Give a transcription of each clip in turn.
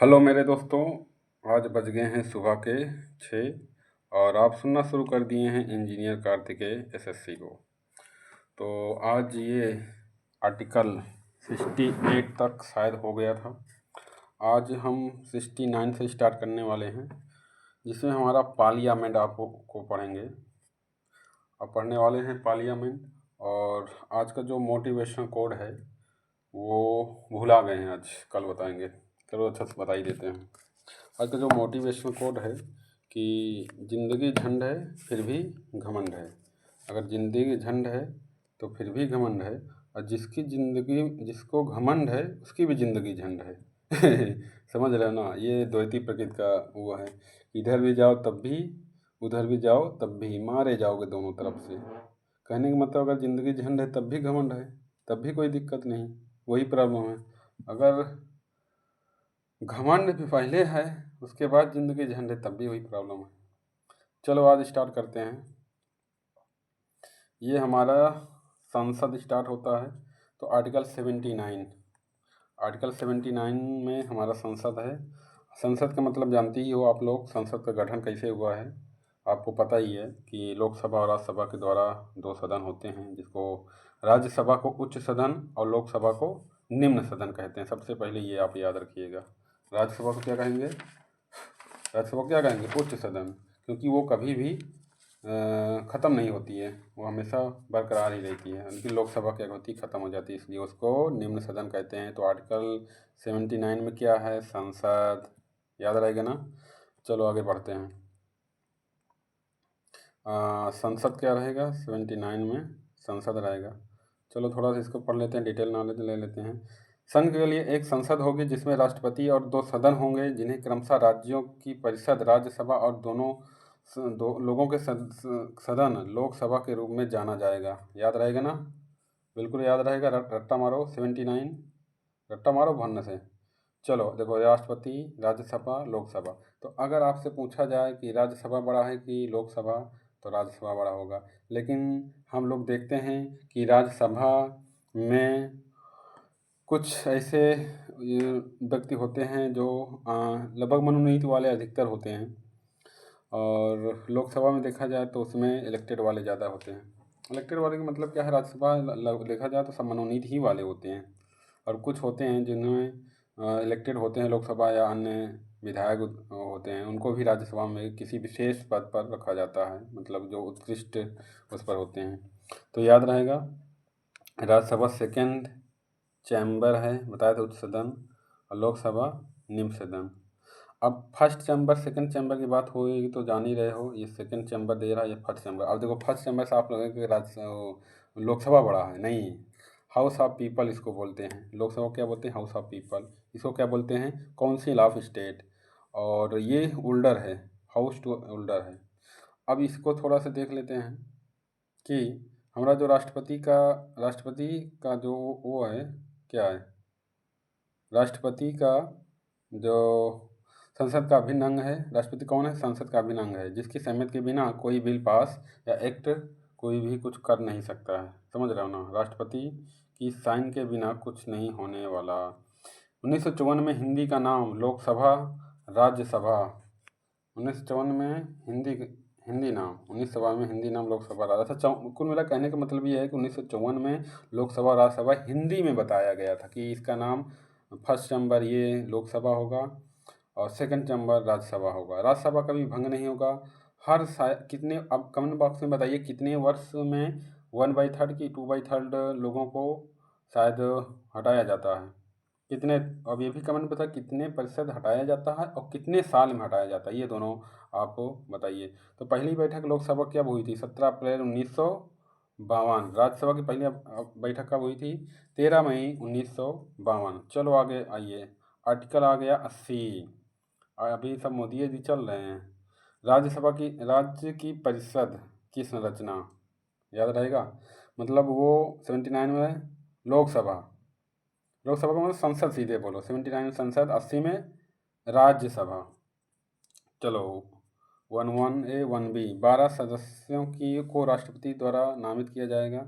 Hello मेरे दोस्तों, आज बज गए हैं सुबह के 6 और आप सुनना शुरू कर दिए हैं इंजीनियर कार्तिकेय एसएससी को। तो आज ये आर्टिकल 68 तक शायद हो गया था। आज हम 69 से स्टार्ट करने वाले हैं, जिसमें हमारा पार्लियामेंट आपको पढ़ेंगे। अब पढ़ने वाले हैं पार्लियामेंट। और आज का जो मोटिवेशन कोड है वो भुला गए हैं, आज कल बताएंगे। चलो अच्छा से बता ही देते हैं। आज का जो मोटिवेशनल कोड है कि ज़िंदगी झंड है फिर भी घमंड है। अगर ज़िंदगी झंड है तो फिर भी घमंड है, और जिसको घमंड है उसकी भी ज़िंदगी झंड है। समझ रहे हो ना, ये द्वैती प्रकृति का वो है। इधर भी जाओ तब भी, उधर भी जाओ तब भी, मारे जाओगे दोनों तरफ से। कहने का मतलब, अगर ज़िंदगी झंड है तब भी घमंड है, तब भी कोई दिक्कत नहीं, वही प्रॉब्लम है। अगर घमंड भी पहले है उसके बाद ज़िंदगी झंड है तब भी वही प्रॉब्लम है। चलो आज स्टार्ट करते हैं। ये हमारा संसद स्टार्ट होता है तो आर्टिकल 79 में हमारा संसद है। संसद का मतलब जानते ही हो आप लोग, संसद का गठन कैसे हुआ है। आपको पता ही है कि लोकसभा और राज्यसभा के द्वारा दो सदन होते हैं, जिसको राज्यसभा को उच्च सदन और लोकसभा को निम्न सदन कहते हैं। सबसे पहले ये आप याद रखिएगा, राज्यसभा को क्या कहेंगे? राज्यसभा को क्या कहेंगे? उच्च सदन, क्योंकि वो कभी भी ख़त्म नहीं होती है, वो हमेशा बरकरार ही रहती है। लेकिन लोकसभा क्या होती है, ख़त्म हो जाती है, इसलिए उसको निम्न सदन कहते हैं। तो आर्टिकल 79 में क्या है? संसद। याद रहेगा ना? चलो आगे बढ़ते हैं। संसद क्या रहेगा? 79 में संसद रहेगा। चलो थोड़ा सा इसको पढ़ लेते हैं, डिटेल नॉलेज ले लेते हैं। संघ के लिए एक संसद होगी जिसमें राष्ट्रपति और दो सदन होंगे, जिन्हें क्रमशः राज्यों की परिषद, राज्यसभा और दो लोगों के सदन लोकसभा के रूप में जाना जाएगा। याद रहेगा ना? बिल्कुल याद रहेगा। रट्टा मारो 79, रट्टा मारो भन्न से। चलो देखो, राष्ट्रपति, राज्यसभा, लोकसभा। तो अगर आपसे पूछा जाए कि राज्यसभा बड़ा है कि लोकसभा, तो राज्यसभा बड़ा होगा। लेकिन हम लोग देखते हैं कि राज्यसभा में कुछ ऐसे व्यक्ति होते हैं जो लगभग मनोनीत वाले अधिकतर होते हैं, और लोकसभा में देखा जाए तो उसमें इलेक्टेड वाले ज़्यादा होते हैं। इलेक्टेड वाले का मतलब क्या है? राज्यसभा देखा जाए तो सब मनोनीत ही वाले होते हैं, और कुछ होते हैं जिन्हें इलेक्टेड होते हैं लोकसभा या अन्य विधायक होते हैं, उनको भी राज्यसभा में किसी विशेष पद पर रखा जाता है, मतलब जो उत्कृष्ट उस पर होते हैं। तो याद रहेगा, राज्यसभा सेकेंड चैम्बर है, बताया था, उच्च सदन, और लोकसभा निम्न सदन। अब फर्स्ट चैम्बर सेकंड चैम्बर की बात होगी तो जान ही रहे हो, ये सेकंड चैम्बर दे रहा है, ये फर्स्ट चैम्बर। अब देखो, फर्स्ट चैम्बर से आप लोगों के लोकसभा बड़ा है नहीं, हाउस ऑफ पीपल इसको बोलते हैं। लोकसभा क्या बोलते हैं? House of people. इसको क्या बोलते हैं? Council of state. और ये ओल्डर है, हाउस टू ओल्डर है। अब इसको थोड़ा सा देख लेते हैं कि हमारा जो राष्ट्रपति का जो वो है, क्या है? राष्ट्रपति का जो संसद का अभिन्न अंग है। राष्ट्रपति कौन है? संसद का अभिन्न अंग है, जिसकी सहमति के बिना कोई बिल पास या एक्ट कोई भी कुछ कर नहीं सकता है। समझ रहे हो ना? राष्ट्रपति की साइन के बिना कुछ नहीं होने वाला। 1954 में हिंदी का नाम लोकसभा, राज्यसभा। 1954 में हिंदी नाम, 1957 में हिंदी नाम लोकसभा, राज्यसभा। कुल मिला कहने का मतलब ये है कि 1954 में लोकसभा राज्यसभा हिंदी में बताया गया था कि इसका नाम फर्स्ट चैम्बर ये लोकसभा होगा और सेकंड चैम्बर राज्यसभा होगा। राज्यसभा का भी भंग नहीं होगा। हर कितने, अब कमेंट बॉक्स में बताइए, कितने वर्ष में 1/3 की 2/3 लोगों को शायद हटाया जाता है? कितने? अब ये भी कमेंट बता, कितने प्रतिशत हटाया जाता है और कितने साल में हटाया जाता है, ये दोनों आप बताइए। तो पहली बैठक लोकसभा कब हुई थी? 17 अप्रैल 1952। राज्यसभा की पहली बैठक कब हुई थी? 13 मई 1952। चलो आगे आइए, आर्टिकल आ गया 80। अभी सब मोदी जी चल रहे हैं। राज्य की परिषद की संरचना याद रहेगा, मतलब वो 79 में लोकसभा का मतलब संसद, सीधे बोलो। 79 में संसद, 80 में राज्यसभा। चलो 11A 1B, 12 सदस्यों को राष्ट्रपति द्वारा नामित किया जाएगा।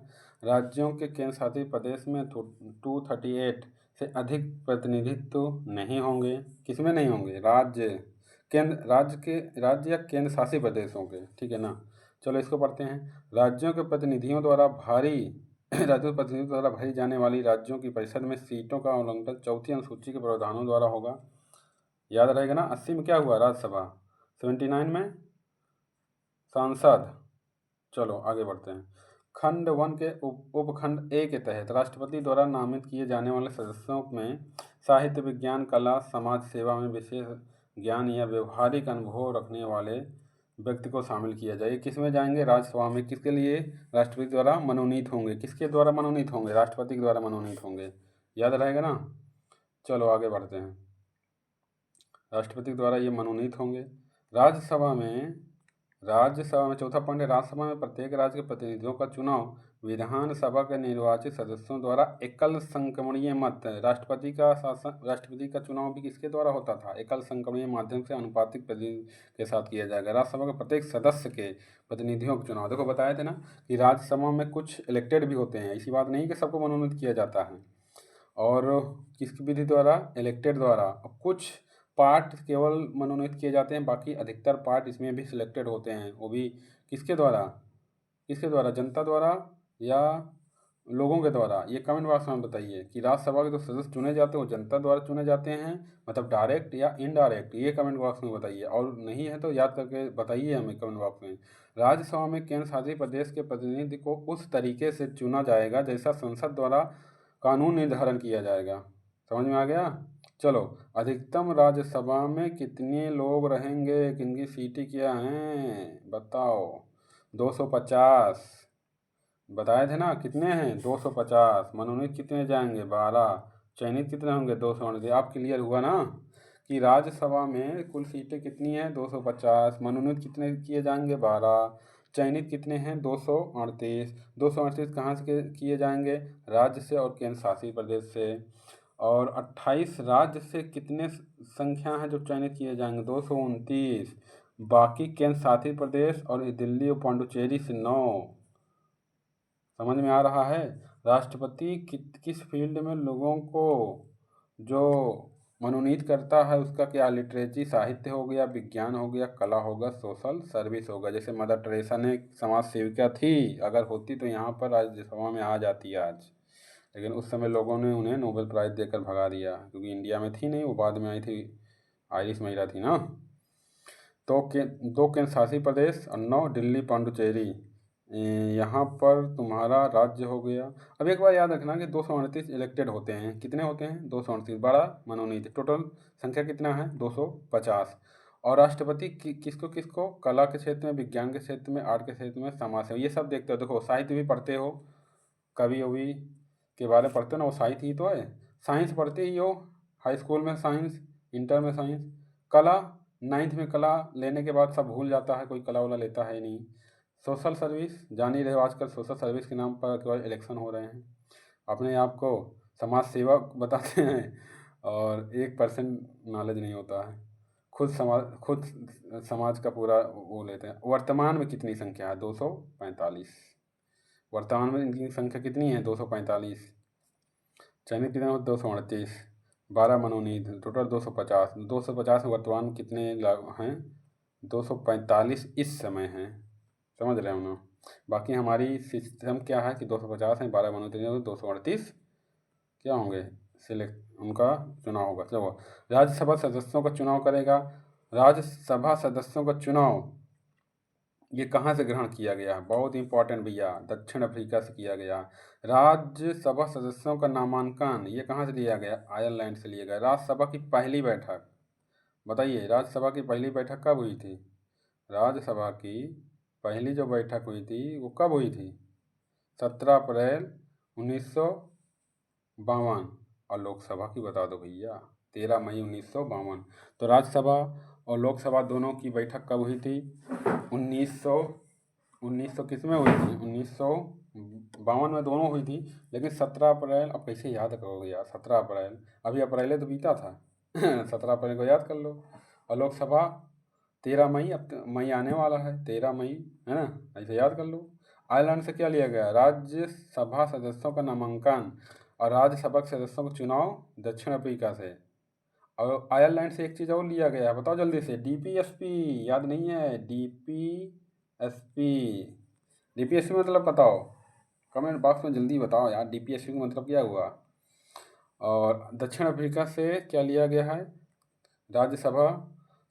राज्यों के केंद्र शासित प्रदेश में 238 से अधिक प्रतिनिधित्व नहीं होंगे। किसमें नहीं होंगे? राज्य या केंद्र शासित प्रदेशों के, ठीक है ना। चलो इसको पढ़ते हैं। राज्यों के प्रतिनिधियों द्वारा भरी जाने वाली राज्यों की परिषद में सीटों का आवंटन चौथी अनुसूची के प्रावधानों द्वारा होगा। याद रहेगा ना। 80 में क्या हुआ? राज्यसभा। 79 में सांसद। चलो आगे बढ़ते हैं। खंड 1 के उपखंड ए के तहत राष्ट्रपति द्वारा नामित किए जाने वाले सदस्यों में साहित्य, विज्ञान, कला, समाज सेवा में विशेष ज्ञान या व्यवहारिक अनुभव रखने वाले व्यक्ति को शामिल किया जाए। किसमें जाएंगे? राज्यसभा में। किसके लिए? राष्ट्रपति द्वारा मनोनीत होंगे। किसके द्वारा मनोनीत होंगे? राष्ट्रपति के द्वारा मनोनीत होंगे। याद रहेगा ना। चलो आगे बढ़ते हैं। राष्ट्रपति के द्वारा ये मनोनीत होंगे। राज्यसभा में चौथा पॉइंट है, राज्यसभा में प्रत्येक राज्य के प्रतिनिधियों का चुनाव विधानसभा के निर्वाचित सदस्यों द्वारा एकल संक्रमणीय मत। राष्ट्रपति का चुनाव भी किसके द्वारा होता था? एकल संक्रमणीय माध्यम से अनुपातिक प्रतिनिधि के साथ किया जाएगा। राज्यसभा के प्रत्येक सदस्य के प्रतिनिधियों का चुनाव, देखो बताए थे ना कि राज्यसभा में कुछ इलेक्टेड भी होते हैं, ऐसी बात नहीं कि सबको मनोनीत किया जाता है। और किसकी विधि द्वारा? इलेक्टेड द्वारा। कुछ पार्ट केवल मनोनीत किए जाते हैं, बाकी अधिकतर पार्ट इसमें भी सिलेक्टेड होते हैं। वो भी किसके द्वारा? जनता द्वारा या लोगों के द्वारा? ये कमेंट बॉक्स में बताइए कि राज्यसभा के जो सदस्य चुने जाते हैं वो जनता द्वारा चुने जाते हैं, मतलब डायरेक्ट या इनडायरेक्ट। ये कमेंट बॉक्स में बताइए, और नहीं है तो याद करके बताइए हमें कमेंट बॉक्स में। राज्यसभा में केंद्र शासित प्रदेश के प्रतिनिधि को उस तरीके से चुना जाएगा जैसा संसद द्वारा कानून निर्धारण किया जाएगा। समझ में आ गया। चलो, अधिकतम राज्यसभा में कितने लोग रहेंगे? किनकी सीटें क्या हैं बताओ? 250 बताए थे ना। कितने हैं? 250। मनोनीत कितने जाएंगे? 12। चयनित कितने होंगे? 238। आप क्लियर हुआ ना कि राज्यसभा में कुल सीटें कितनी हैं? 250। मनोनीत कितने किए जाएंगे? 12। चयनित कितने हैं? 238। 238 कहाँ से किए जाएंगे? राज्य से और केंद्र शासित प्रदेश से। और 28 राज्य से कितने संख्या है जो चयनित किए जाएंगे? 229। बाकी केंद्र शासित प्रदेश और दिल्ली और पांडुचेरी से 9। समझ में आ रहा है। राष्ट्रपति किस फील्ड में लोगों को जो मनोनीत करता है उसका क्या? लिटरेचर, साहित्य हो गया, विज्ञान हो गया, कला होगा, सोशल सर्विस होगा। जैसे मदर टेरेसा ने समाज सेविका थी, अगर होती तो यहाँ पर राज्यसभा में आ जाती आज, लेकिन उस समय लोगों ने उन्हें नोबेल प्राइज़ देकर भगा दिया, क्योंकि इंडिया में थी नहीं, वो बाद में आई थी, आयरिश महिला थी ना। तो 2 केंद्र शासित प्रदेश और 9 दिल्ली पांडुचेरी। यहाँ पर तुम्हारा राज्य हो गया। अब एक बार याद रखना कि 238 इलेक्टेड होते हैं। कितने होते हैं? 238। 12 मनोनीत। टोटल संख्या कितना है? 250। और राष्ट्रपति किसको? कला के क्षेत्र में, विज्ञान के क्षेत्र में, आर्ट के क्षेत्र में, समाज सेवा, ये सब देखते हो। देखो साहित्य भी पढ़ते हो, कवि ववि के बारे में पढ़ते हो ना, वो साहित्य ही तो है। साइंस पढ़ते ही हो, हाई स्कूल में साइंस, इंटर में साइंस। कला 9th में कला लेने के बाद सब भूल जाता है, कोई कला वाला लेता है नहीं। सोशल सर्विस जान ही रहे हो, आजकल सोशल सर्विस के नाम पर केवल इलेक्शन हो रहे हैं, अपने आप को समाज सेवक बताते हैं और 1% नॉलेज नहीं होता है। खुद समाज का पूरा वो लेते हैं। वर्तमान में कितनी संख्या है? 245। वर्तमान में इनकी संख्या कितनी है? 245। चयनित कितने? 238। 12 मनोनीत, टोटल 250। 250 में वर्तमान कितने हैं? 245 इस समय हैं। समझ रहे हो ना। बाकी हमारी सिस्टम क्या है कि 250 हैं, 12 मनोनीत, 238 क्या होंगे? सिलेक्ट, उनका चुनाव होगा। चलो, राज्यसभा सदस्यों का चुनाव करेगा। राज्यसभा सदस्यों का चुनाव ये कहाँ से ग्रहण किया गया है? बहुत इंपॉर्टेंट भैया, दक्षिण अफ्रीका से किया गया। राज्यसभा सदस्यों का नामांकन ये कहाँ से लिया गया? आयरलैंड से लिया गया। राज्यसभा की पहली बैठक बताइए, राज्यसभा की पहली बैठक कब हुई थी? राज्यसभा की पहली जो बैठक हुई थी वो कब हुई थी? 17 अप्रैल 1952। और लोकसभा की बता दो भैया, 13 मई 1952। तो राज्यसभा और लोकसभा दोनों की बैठक कब हुई थी? 1900 किस में हुई थी? 1952 में दोनों हुई थी, लेकिन 17 अप्रैल, अब कैसे याद करोगे यार? 17 अप्रैल, अभी अप्रैल तो बीता था 17 अप्रैल को याद कर लो। और लोकसभा 13 मई, अब मई आने वाला है, 13 मई है ना, ऐसे याद कर लो। आयरलैंड से क्या लिया गया? राज्यसभा सदस्यों का नामांकन और राज्यसभा के सदस्यों का चुनाव दक्षिण अफ्रीका से। और आयरलैंड से एक चीज़ और लिया गया है, बताओ जल्दी से। DPSP याद नहीं है? DPSP, DPSP मतलब बताओ, कमेंट बॉक्स में जल्दी बताओ यार, DPSP का मतलब क्या हुआ। और दक्षिण अफ्रीका से क्या लिया गया है? राज्यसभा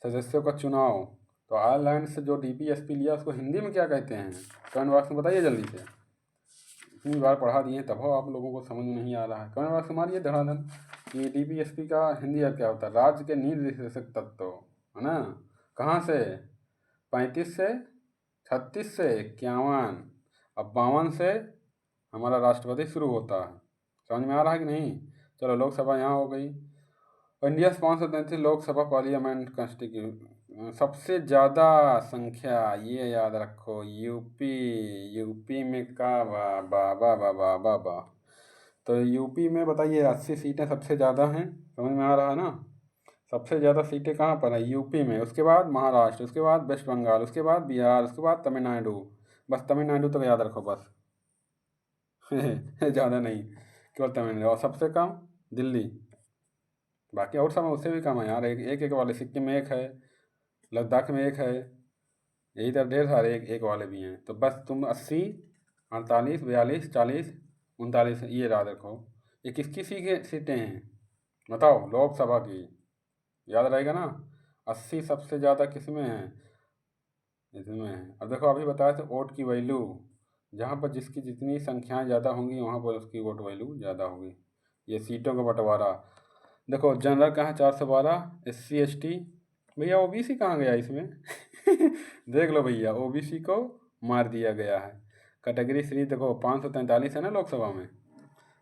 सदस्यों का चुनाव। तो आयरलैंड से जो DPSP लिया उसको हिंदी में क्या कहते हैं? कमेंट बॉक्स में बताइए जल्दी से। इतनी बार पढ़ा दिए तब आप लोगों को समझ में नहीं आ रहा है। कमेंट बॉक्स में मारिए धड़ाधड़ कि DPSP का हिंदी अर्थ क्या होता है। राज्य के नीति निर्देशक तत्व, है ना? कहाँ से? 35 से, 36 से, 51, अब 52 से हमारा राष्ट्रपति शुरू होता है। समझ में आ रहा है कि नहीं? चलो, लोकसभा यहाँ हो गई। इंडिया 533 लोकसभा पार्लियामेंट कॉन्स्टिट्यूशन, सबसे ज़्यादा संख्या, ये याद रखो, यूपी में का बा। तो यूपी में बताइए 80 सीटें सबसे ज़्यादा हैं। समझ में आ रहा है ना? सबसे ज़्यादा सीटें कहाँ पर है? यूपी में। उसके बाद महाराष्ट्र, उसके बाद वेस्ट बंगाल, उसके बाद बिहार, उसके बाद तमिलनाडु। बस तमिलनाडु तक याद रखो बस। ज़्यादा नहीं, केवल तमिलनाडु। और सबसे कम दिल्ली। बाकी और सब उससे भी कम है यार, एक वाले। सिक्किम में एक है, लद्दाख में एक है, यही तरह ढेर सारे एक वाले भी हैं। तो बस तुम 80, 48, 42, 40, 39 ये याद रखो। ये किसकी सीटें हैं बताओ? लोकसभा की। याद रहेगा ना? 80 सबसे ज़्यादा किस में है? इसमें है। अब देखो, अभी बताया था वोट की वैल्यू, जहाँ पर जिसकी जितनी संख्याएँ ज़्यादा होंगी वहाँ पर उसकी वोट वैल्यू ज़्यादा होगी। ये सीटों का बंटवारा देखो। जनरल कहाँ है? 412। SC ST, भैया OBC कहाँ गया इसमें? देख लो भैया, OBC को मार दिया गया है। कैटेगरी 3 देखो, 543 है ना लोकसभा में।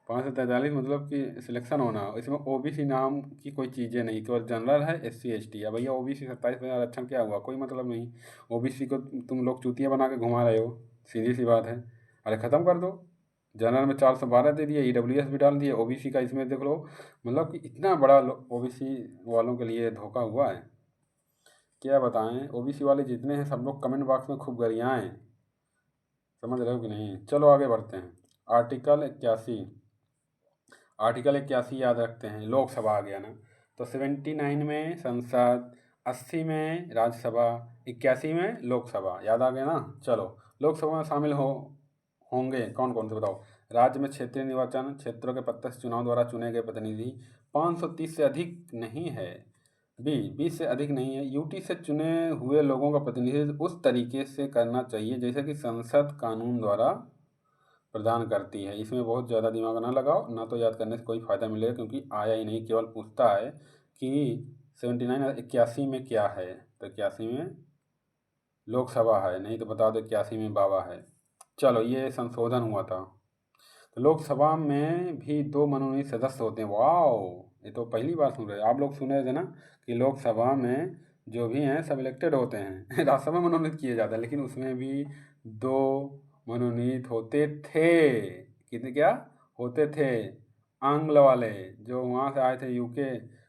543 मतलब कि सिलेक्शन होना। इसमें OBC नाम की कोई चीज़ें नहीं, केवल जनरल है, SC ST है। भैया OBC 27 आरक्षण क्या हुआ? कोई मतलब नहीं। OBC को तुम लोग चूतिया बना के घुमा रहे हो, सीधी सी बात है। अरे ख़त्म कर दो। जनरल में 412 दे दिए, EWS भी डाल दिए, OBC का इसमें देख लो। मतलब कि इतना बड़ा OBC वालों के लिए धोखा हुआ है, क्या बताएं। OBC वाले जितने हैं सब लोग कमेंट बॉक्स में खूब गरियाएं। समझ रहे हो कि नहीं? चलो आगे बढ़ते हैं। आर्टिकल 81, याद रखते हैं। लोकसभा आ गया ना, तो 79 में संसद, 80 में राज्यसभा, 81 में लोकसभा। याद आ गया ना? चलो, लोकसभा में शामिल होंगे कौन कौन से बताओ? राज्य में क्षेत्रीय निर्वाचन, क्षेत्रों के प्रत्यक्ष चुनाव द्वारा चुने गए प्रतिनिधि 530 से अधिक नहीं है। 20 से अधिक नहीं है। यूटी से चुने हुए लोगों का प्रतिनिधित्व उस तरीके से करना चाहिए जैसे कि संसद कानून द्वारा प्रदान करती है। इसमें बहुत ज़्यादा दिमाग ना लगाओ, ना तो याद करने से कोई फ़ायदा मिलेगा, क्योंकि आया ही नहीं। केवल पूछता है कि 79 81 में क्या है, तो 81 में लोकसभा है, नहीं तो बता दो 81 में बाबा है। चलो, ये संशोधन हुआ था। तो लोकसभा में भी 2 मनोनीत सदस्य होते हैं। वाह, ये तो पहली बार सुन रहे हैं आप लोग। सुने थे ना कि लोकसभा में जो भी हैं सब इलेक्टेड होते हैं। राज्यसभा में मनोनीत किए जाते हैं, लेकिन उसमें भी 2 मनोनीत होते थे। कितने क्या होते थे? आंग्ल वाले जो वहाँ से आए थे, यूके,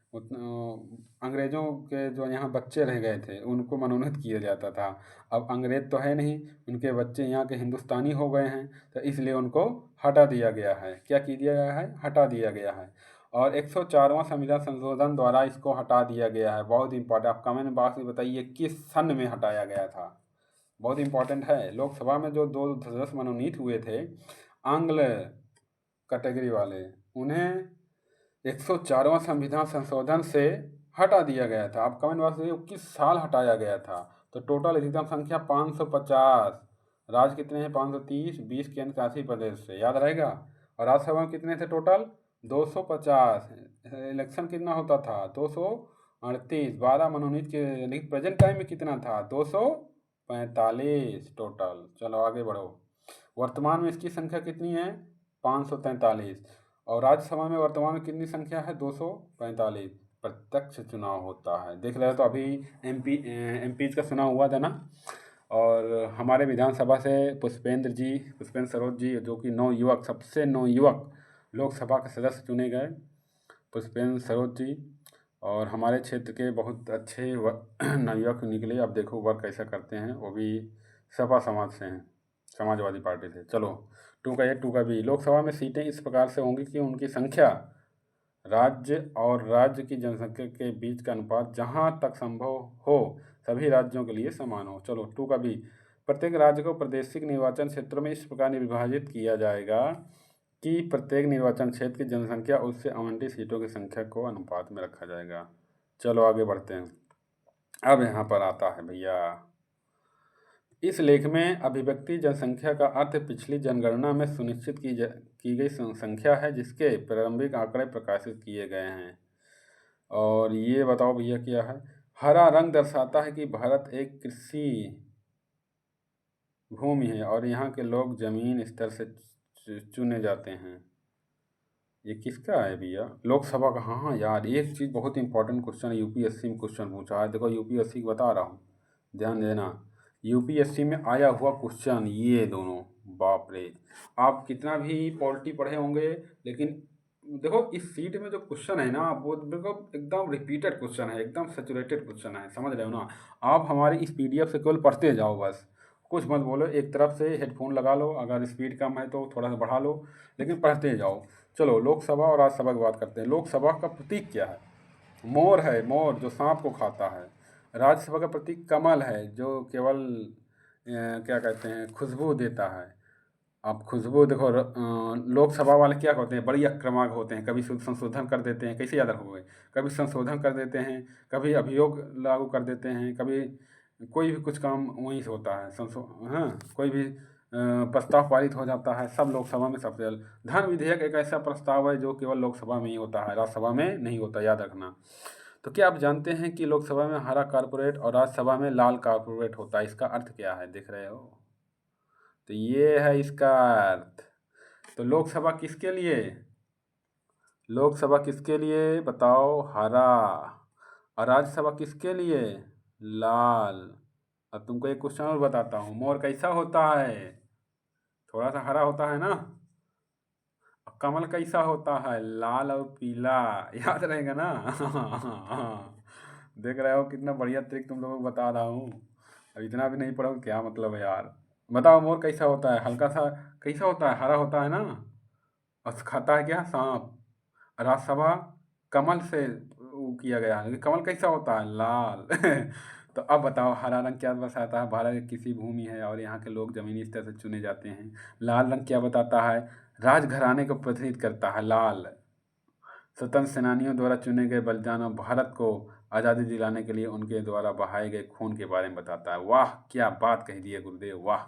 अंग्रेज़ों के जो यहाँ बच्चे रह गए थे उनको मनोनीत किया जाता था। अब अंग्रेज़ तो है नहीं, उनके बच्चे यहाँ के हिंदुस्तानी हो गए हैं, तो इसलिए उनको हटा दिया गया है। क्या किया गया है? हटा दिया गया है। और 104वां संविधान संशोधन द्वारा इसको हटा दिया गया है। बहुत इंपॉर्टेंट। आप कमेंट बॉक्स में बताइए किस सन में हटाया गया था। बहुत इंपॉर्टेंट है। लोकसभा में जो 2 सदस्य मनोनीत हुए थे आंग्ल कैटेगरी वाले, उन्हें 104वां संविधान संशोधन से हटा दिया गया था। अब कमेंट बॉक्स में किस साल हटाया गया था? तो टोटल अधिकतम संख्या 550। राज्य कितने हैं? 530, 20 केंद्र शासित प्रदेश से। याद रहेगा। और राज्यसभा में कितने थे टोटल? 250। इलेक्शन कितना होता था? 238। 12 मनोनीत के, लेकिन प्रेजेंट टाइम में कितना था? 245 टोटल। चलो आगे बढ़ो। वर्तमान में इसकी संख्या कितनी है? 543। और राज्यसभा में वर्तमान में कितनी संख्या है? 245। प्रत्यक्ष चुनाव होता है। देख रहे हो तो अभी MP का चुनाव हुआ था ना, और हमारे विधानसभा से पुष्पेंद्र सरोज जी, जो कि सबसे नवयुवक लोकसभा के सदस्य चुने गए, पुष्पेंद्र सरोज जी। और हमारे क्षेत्र के बहुत अच्छे नवयुवक निकले। अब देखो वर्क कैसा करते हैं, वो भी सपा समाज से हैं। समाजवादी पार्टी थे। चलो 2 का ए 2 का बी। लोकसभा में सीटें इस प्रकार से होंगी कि उनकी संख्या राज्य और राज्य की जनसंख्या के बीच का अनुपात जहां तक संभव हो सभी राज्यों के लिए समान हो। चलो 2 का बी। प्रत्येक राज्य को प्रादेशिक निर्वाचन क्षेत्रों में इस प्रकार विभाजित किया जाएगा कि प्रत्येक निर्वाचन क्षेत्र की जनसंख्या उससे आवंटित सीटों की संख्या को अनुपात में रखा जाएगा। चलो आगे बढ़ते हैं। अब यहाँ पर आता है भैया, इस लेख में अभिव्यक्ति जनसंख्या का अर्थ पिछली जनगणना में सुनिश्चित की गई संख्या है जिसके प्रारंभिक आंकड़े प्रकाशित किए गए हैं। और ये बताओ भैया क्या है। हरा रंग दर्शाता है कि भारत एक कृषि भूमि है और यहाँ के लोग जमीन स्तर से चुने जाते हैं। ये किसका है भैया? लोकसभा का। हाँ यार, एक चीज़ बहुत इंपॉर्टेंट क्वेश्चन यूपीएससी में क्वेश्चन पूछा है। देखो यूपीएससी बता रहा हूँ, ध्यान देना। यूपीएससी में आया हुआ क्वेश्चन ये दोनों, बाप रे। आप कितना भी पॉलिटी पढ़े होंगे लेकिन देखो इस सीट में जो क्वेश्चन है ना वो बिल्कुल एकदम रिपीटेड क्वेश्चन है, एकदम सैचुरेटेड क्वेश्चन है, समझ रहे हो ना। आप हमारी इस पीडीएफ से केवल पढ़ते जाओ बस, कुछ मत बोलो। एक तरफ से हेडफोन लगा लो, अगर स्पीड कम है तो थोड़ा सा बढ़ा लो, लेकिन पढ़ते जाओ। चलो लोकसभा और राज्यसभा की बात करते हैं। लोकसभा का प्रतीक क्या है? मोर है, मोर जो सांप को खाता है। राज्यसभा का प्रतीक कमल है जो केवल क्या कहते हैं, खुशबू देता है। अब खुशबू देखो, लोकसभा वाले क्या होते हैं, बड़ी आक्रामक होते हैं। कभी संशोधन कर देते हैं, कैसे याद रखोगे, कभी संशोधन कर देते हैं, कभी अभियोग लागू कर देते हैं, कभी कोई भी कुछ काम वहीं से होता है। हाँ, कोई भी प्रस्ताव पारित हो जाता है, सब लोकसभा में सबसे धन विधेयक एक ऐसा प्रस्ताव है जो केवल लोकसभा में ही होता है, राज्यसभा में नहीं होता, याद रखना। तो क्या आप जानते हैं कि लोकसभा में हरा कारपोरेट और राज्यसभा में लाल कारपोरेट होता है? इसका अर्थ क्या है, देख रहे हो? तो ये है इसका अर्थ। तो लोकसभा किसके लिए, लोकसभा किसके लिए बताओ? हरा। और राज्यसभा किसके लिए? लाल। अब तुमको एक क्वेश्चन और बताता हूँ, मोर कैसा होता है? थोड़ा सा हरा होता है ना। कमल कैसा होता है? लाल और पीला, याद रहेगा ना। देख रहे हो कितना बढ़िया ट्रिक तुम लोगों को बता रहा हूँ। अब इतना भी नहीं पढ़ो क्या मतलब है यार। बताओ मोर कैसा होता है? हल्का सा कैसा होता है, हरा होता है ना। और खाता है क्या? सांप। राज्यसभा कमल से वो किया गया है, लेकिन कमल कैसा होता है? लाल। तो अब बताओ हरा रंग क्या बताता है? भारत एक कृषि भूमि है और यहाँ के लोग जमीनी स्तर से चुने जाते हैं। लाल रंग क्या बताता है? राजघराने को प्रतिनिधित्व करता है लाल। स्वतंत्र सेनानियों द्वारा चुने गए बलिदान और भारत को आज़ादी दिलाने के लिए उनके द्वारा बहाए गए खून के बारे में बताता है। वाह, क्या बात कह दी है गुरुदेव, वाह।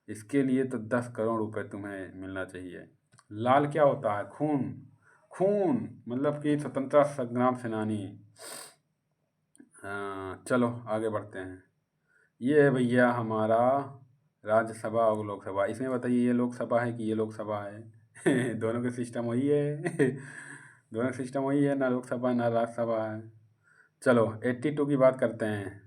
इसके लिए तो 10 करोड़ रुपए तुम्हें मिलना चाहिए। लाल क्या होता है? खून। खून मतलब कि स्वतंत्रता संग्राम सेनानी। चलो आगे बढ़ते हैं। ये है भैया हमारा राज्यसभा और लोकसभा। इसमें बताइए ये लोकसभा है कि ये लोकसभा है? दोनों के सिस्टम वही है। दोनों का सिस्टम वही है, ना लोकसभा ना राज्यसभा है। चलो 82 की बात करते हैं।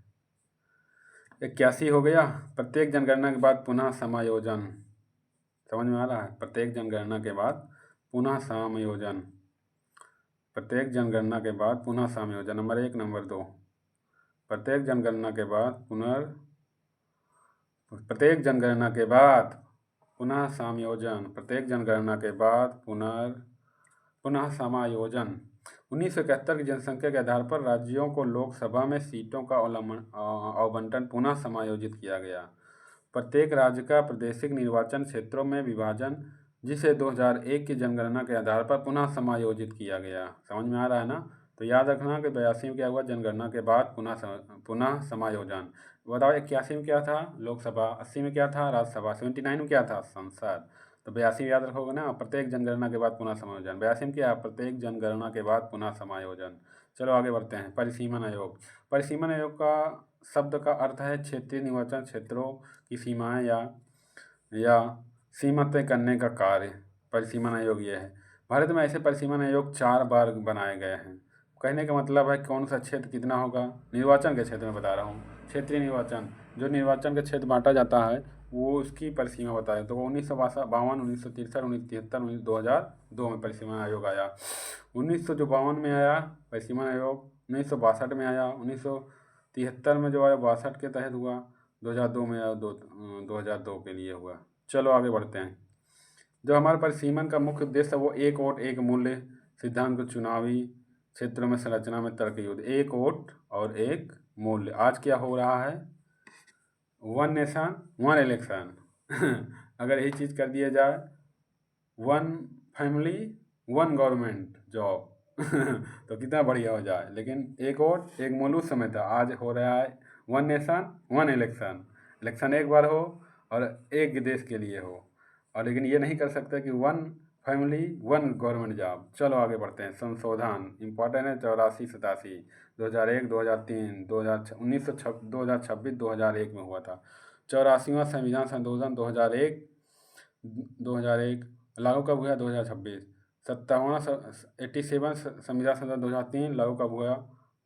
81 हो गया। प्रत्येक जनगणना के बाद पुनः समायोजन। समझ में आ रहा है? प्रत्येक जनगणना के बाद पुनः समायोजन। प्रत्येक जनगणना के बाद पुनः समायोजन, नंबर 1, नंबर 2। प्रत्येक जनगणना के बाद प्रत्येक जनगणना के बाद पुनः समायोजन। प्रत्येक जनगणना के बाद पुनः समायोजन। 1971 की जनसंख्या के आधार पर राज्यों को लोकसभा में सीटों का आवंटन पुनः समायोजित किया गया। प्रत्येक राज्य का प्रादेशिक निर्वाचन क्षेत्रों में विभाजन, जिसे 2001 की जनगणना के आधार पर पुनः समायोजित किया गया। समझ में आ रहा है ना? तो याद रखना कि 82 में क्या हुआ, जनगणना के बाद पुनः समायोजन। बताओ 81 में क्या था? लोकसभा। 80 में क्या था? राज्यसभा। 79 में क्या था? संसद। तो 82 याद रखोगे ना, प्रत्येक जनगणना के बाद पुनः समायोजन। 82 में क्या? प्रत्येक जनगणना के बाद पुनः समायोजन। चलो आगे बढ़ते हैं। परिसीमन आयोग। परिसीमन आयोग का शब्द का अर्थ है क्षेत्रीय निर्वाचन क्षेत्रों की सीमाएं या सीमा तय करने का कार्य। परिसीमन आयोग ये है। भारत में ऐसे परिसीमन आयोग 4 बार बनाए गए हैं। कहने का मतलब है कौन सा क्षेत्र कितना होगा, निर्वाचन के क्षेत्र में बता रहा हूँ। क्षेत्रीय निर्वाचन, जो निर्वाचन के क्षेत्र बांटा जाता है वो उसकी परिसीमा बताए। तो 1952, 1963, 1973, 2002 में परिसीमन आयोग आया। 1952 में आया परिसीमन आयोग, 1962 में आया, 1973 में जो आया 62 के तहत हुआ, 2002 में या 2002 के लिए हुआ। चलो आगे बढ़ते हैं। जो हमारे परिसीमन का मुख्य उद्देश्य है वो एक वोट एक मूल्य सिद्धांत को चुनावी क्षेत्रों में संरचना में तर्क युद्ध, एक वोट और एक मूल्य। आज क्या हो रहा है, वन नेशन वन इलेक्शन अगर यही चीज़ कर दिया जाए, one family one government job तो कितना बढ़िया हो जाए। लेकिन एक वोट एक मूल्य उस समय था, आज हो रहा है one nation one election. Election एक बार हो और एक देश के लिए हो, और लेकिन ये नहीं कर सकते कि one family one government job. चलो आगे बढ़ते हैं। संशोधन इम्पोर्टेंट है, 84 87 2001 2003 2026 2001 में हुआ था। 84वां संविधान संशोधन 2001 लागू कब हुआ, 2026। 57वां 87 संविधान संशोधन 2003 लागू कब हुआ,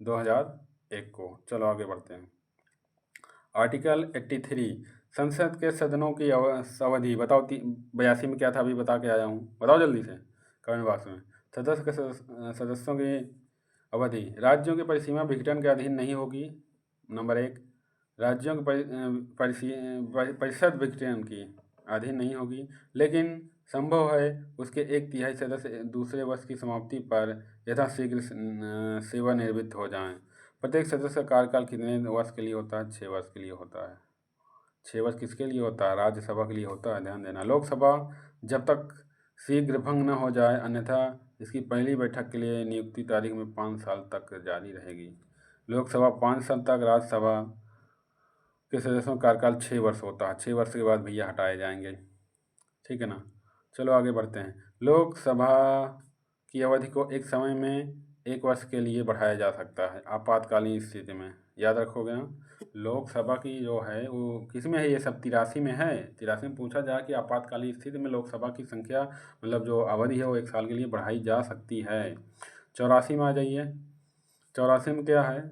2001 को। चलो आगे बढ़ते हैं। आर्टिकल 83 संसद के सदनों की अवधि बताओ। 82 में क्या था, अभी बता के आया हूँ, बताओ जल्दी से कमेंट बॉक्स में। सदस्यों की अवधि राज्यों की परिसीमा विघटन के अधीन नहीं होगी। नंबर 1, राज्यों की परिषद विघटन की अधीन नहीं होगी, लेकिन संभव है उसके 1/3 सदस्य दूसरे वर्ष की समाप्ति पर यथाशीघ्र सेवानिवृत्त हो जाएं। प्रत्येक सदस्य का कार्यकाल कितने वर्ष के लिए होता है, 6 वर्ष के लिए होता है। 6 वर्ष किसके लिए होता है, राज्यसभा के लिए होता है, ध्यान देना। लोकसभा जब तक शीघ्र भंग न हो जाए, अन्यथा इसकी पहली बैठक के लिए नियुक्ति तारीख में 5 साल तक जारी रहेगी। लोकसभा 5 साल तक, राज्यसभा के सदस्यों का कार्यकाल 6 वर्ष होता है। 6 वर्ष के बाद भैया हटाए जाएंगे, ठीक है ना। चलो आगे बढ़ते हैं। लोकसभा की अवधि को एक समय में 1 वर्ष के लिए बढ़ाया जा सकता है आपातकालीन स्थिति में, याद रखोगे ना। लोकसभा की जो है वो किस में है, ये सब 83 में है। 83 में पूछा जाए कि आपातकालीन स्थिति में लोकसभा की संख्या मतलब जो अवधि है वो 1 साल के लिए बढ़ाई जा सकती है। 84 में आ जाइए। 84 में क्या है,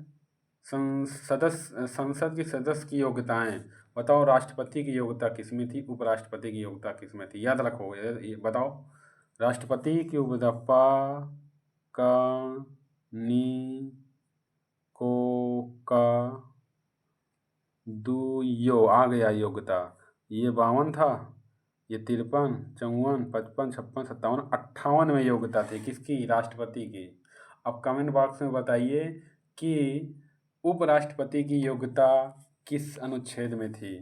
संसद की सदस्य की योग्यताएं बताओ। राष्ट्रपति की योग्यता किसमें थी, उपराष्ट्रपति की योग्यता किसमें थी, याद रखो, ये बताओ। राष्ट्रपति की योग्यता का नी को का दुयो आ गया योग्यता। ये 52 था, ये 53 54 55 56 57 58 में योग्यता थी किसकी, राष्ट्रपति की। अब कमेंट बॉक्स में बताइए कि उपराष्ट्रपति की योग्यता किस अनुच्छेद में थी।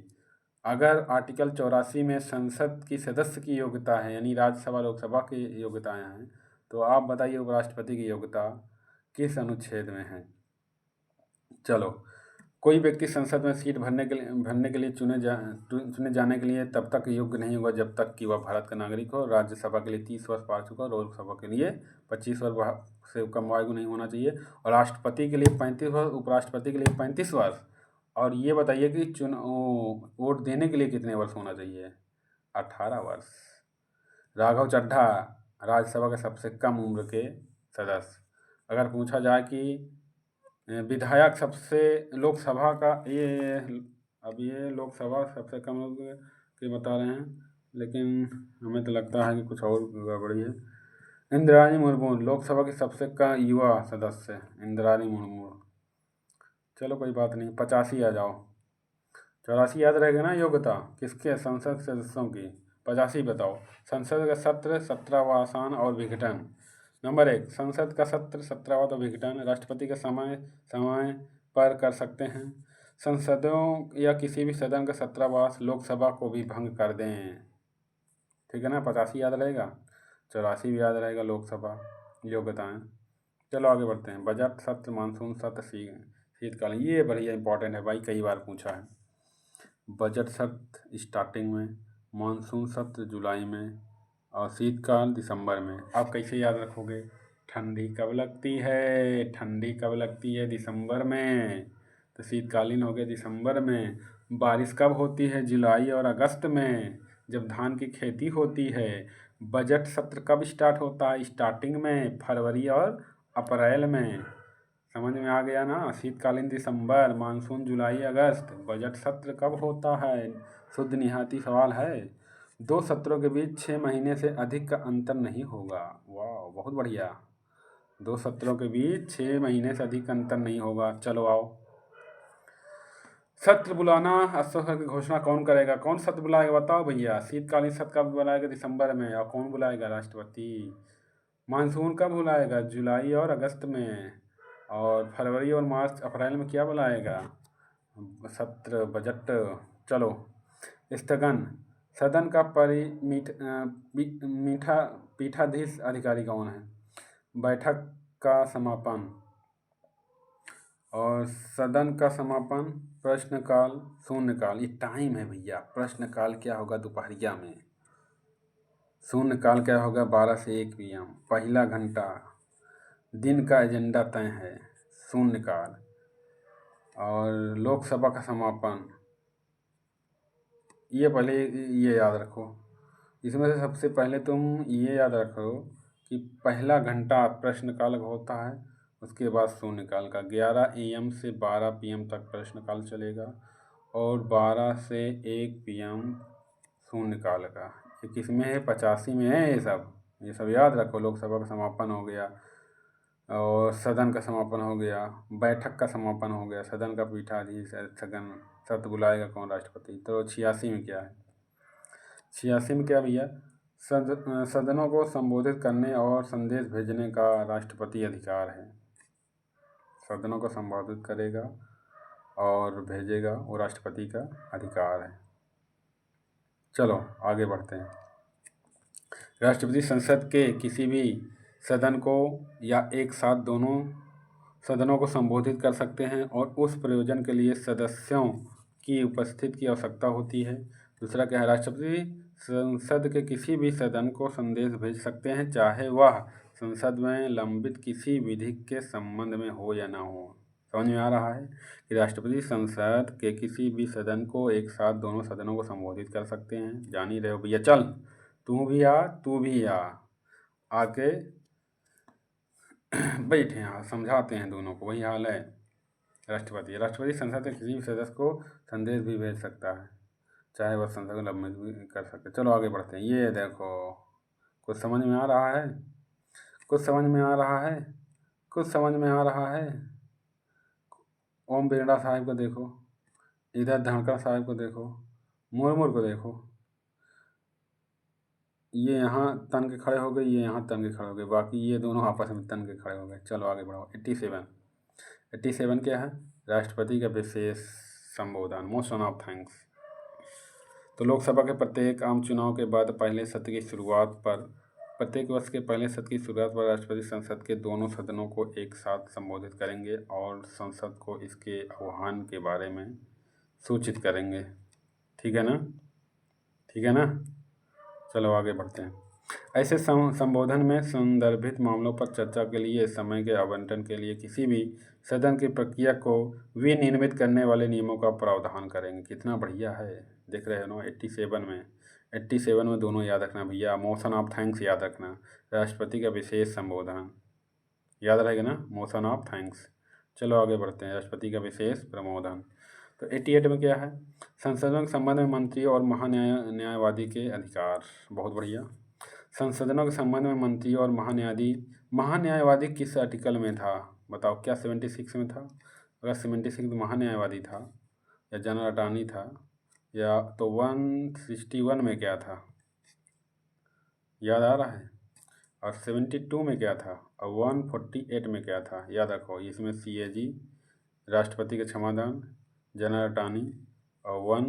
अगर आर्टिकल 84 में संसद की सदस्य की योग्यता है, यानी राज्यसभा लोकसभा की योग्यताएं हैं, तो आप बताइए उपराष्ट्रपति की योग्यता किस अनुच्छेद में है। चलो, कोई व्यक्ति संसद में सीट भरने के लिए चुने जाने के लिए तब तक योग्य नहीं होगा जब तक कि वह भारत का नागरिक हो। राज्यसभा के लिए 30 वर्ष पार चुका, और लोकसभा के लिए 25 वर्ष से कम आयु नहीं होना चाहिए, और राष्ट्रपति के लिए 35 वर्ष, उपराष्ट्रपति के लिए 35 वर्ष। और ये बताइए कि वोट देने के लिए कितने वर्ष होना चाहिए, 18 वर्ष। राघव चड्ढा राज्यसभा के सबसे कम उम्र के सदस्य। अगर पूछा जाए कि विधायक सबसे लोकसभा का ये, अब ये लोकसभा सबसे कम उम्र के बता रहे हैं, लेकिन हमें तो लगता है कि कुछ और गड़बड़ी है। इंदिरानी मुर्मू लोकसभा की सबसे कम युवा सदस्य, इंदिरानी मुर्मू। चलो कोई बात नहीं, 85 आ जाओ। 84 याद रहेगा ना योग्यता किसके, संसद सदस्यों की। 85 बताओ। संसद का सत्र 17वां आसान और विघटन। नंबर 1, संसद का सत्र 17वां तो विघटन। राष्ट्रपति का समय पर कर सकते हैं। संसदों या किसी भी सदन का छात्रावास लोकसभा को भी भंग कर दें, ठीक है ना। 85 याद रहेगा, 84 भी याद रहेगा लोकसभा योग्यताएं। चलो आगे बढ़ते हैं। बजट सत्र, मानसून सत्र, शीतकालीन, ये बढ़िया इंपॉर्टेंट है भाई, कई बार पूछा है। बजट सत्र स्टार्टिंग में, मानसून सत्र जुलाई में, और शीतकाल दिसंबर में। आप कैसे याद रखोगे, ठंडी कब लगती है, ठंडी कब लगती है, दिसंबर में, तो शीतकालीन हो गया दिसंबर में। बारिश कब होती है, जुलाई और अगस्त में, जब धान की खेती होती है। बजट सत्र कब स्टार्ट होता है, स्टार्टिंग में, फरवरी और अप्रैल में। समझ में आ गया ना। शीतकालीन दिसंबर, मानसून जुलाई अगस्त, बजट सत्र कब होता है, शुद्ध निहाती सवाल है। 2 सत्रों के बीच 6 महीने से अधिक का अंतर नहीं होगा। वाह बहुत बढ़िया, 2 सत्रों के बीच 6 महीने से अधिक अंतर नहीं होगा। चलो आओ। सत्र बुलाना असम की घोषणा कौन करेगा? कौन सत्र बुलाएगा बताओ भैया? शीतकालीन सत्र कब बुलाएगा? दिसंबर में। और कौन बुलाएगा? राष्ट्रपति। मानसून कब बुलाएगा? जुलाई और अगस्त में। और फरवरी और मार्च अप्रैल में क्या बुलाएगा? सत्र, बजट। चलो, स्थगन। सदन का मीठा पीठाधीश अधिकारी कौन है? बैठक का समापन। और सदन का समापन, प्रश्नकाल, शून्यकाल। ये टाइम है भैया। प्रश्नकाल क्या होगा? दोपहरिया में। शून्यकाल क्या होगा? 12 से 1 PM। पहला घंटा, दिन का एजेंडा तय है, शून्यकाल। और लोकसभा का समापन, ये पहले ये याद रखो। इसमें से सबसे पहले तुम ये याद रखो कि पहला घंटा प्रश्नकाल होता है, उसके बाद शून्यकाल का। 11 AM से 12 PM तक प्रश्नकाल चलेगा और 12 से 1 PM शून्यकाल का। ये किसमें है? 85 में है ये सब याद रखो। लोकसभा का समापन हो गया और सदन का समापन हो गया, बैठक का समापन हो गया, सदन का पीठाधीश स्थगन, सत्र बुलाएगा कौन? राष्ट्रपति। तो 86 में क्या है? 86 में क्या भैया? सदनों को संबोधित करने और संदेश भेजने का राष्ट्रपति अधिकार है। सदनों को संबोधित करेगा और भेजेगा, वो राष्ट्रपति का अधिकार है। चलो आगे बढ़ते हैं। राष्ट्रपति संसद के किसी भी सदन को या एक साथ दोनों सदनों को संबोधित कर सकते हैं और उस प्रयोजन के लिए सदस्यों की उपस्थिति की आवश्यकता होती है। दूसरा क्या है? राष्ट्रपति संसद के किसी भी सदन को संदेश भेज सकते हैं, चाहे वह संसद में लंबित किसी विधि के संबंध में हो या ना हो। समझ में आ रहा है कि राष्ट्रपति संसद के किसी भी सदन को एक साथ दोनों सदनों को संबोधित कर सकते हैं। जान ही रहे हो भैया। चल, तू भी आ, आके बैठे यहाँ, समझाते हैं दोनों को। वही हाल है। राष्ट्रपति संसद के किसी भी सदस्य को संदेश भी भेज सकता है, चाहे वह संसद को लंबित भी कर सकते। चलो आगे बढ़ते हैं। ये देखो, कुछ समझ में आ रहा है? कुछ समझ में आ रहा है? कुछ समझ में आ रहा है? ओम बिरला साहब को देखो, इधर धनखड़ साहब को देखो, मुर्मू को देखो। ये यहाँ तन के खड़े हो गए, ये यहाँ तन के खड़े हो गए, बाकी ये दोनों आपस में तन के खड़े हो गए। चलो आगे बढ़ो। 87 क्या है? राष्ट्रपति का विशेष संबोधन, मोशन ऑफ थैंक्स। तो लोकसभा के प्रत्येक आम चुनाव के बाद प्रत्येक वर्ष के पहले सत्र की शुरुआत पर राष्ट्रपति संसद के दोनों सदनों को एक साथ संबोधित करेंगे और संसद को इसके आह्वान के बारे में सूचित करेंगे। ठीक है ना? ठीक है ना? चलो आगे बढ़ते हैं। ऐसे संबोधन में संदर्भित मामलों पर चर्चा के लिए समय के आवंटन के लिए किसी भी सदन की प्रक्रिया को विनियमित करने वाले नियमों का प्रावधान करेंगे। कितना बढ़िया है, देख रहे हो ना? 87 में दोनों याद रखना भैया। मोशन ऑफ थैंक्स याद रखना, राष्ट्रपति का विशेष संबोधन याद रहेगा ना? Motion of thanks. चलो आगे बढ़ते हैं। राष्ट्रपति का विशेष प्रमोदन। तो 88 में क्या है? संसदों के संबंध में मंत्री और न्यायवादी के अधिकार। बहुत बढ़िया। संसदों के संबंध में मंत्री और महान्यायवादी किस आर्टिकल में था? बताओ, क्या 76 में था? अगर 76 तो महान्यायवादी था या जनरल अटॉर्नी था, या तो 161 में क्या था? याद आ रहा है? और 72 में क्या था? और 148 में क्या था? याद रखो। इसमें CAG राष्ट्रपति का क्षमादान, जनरल अटॉर्नी, और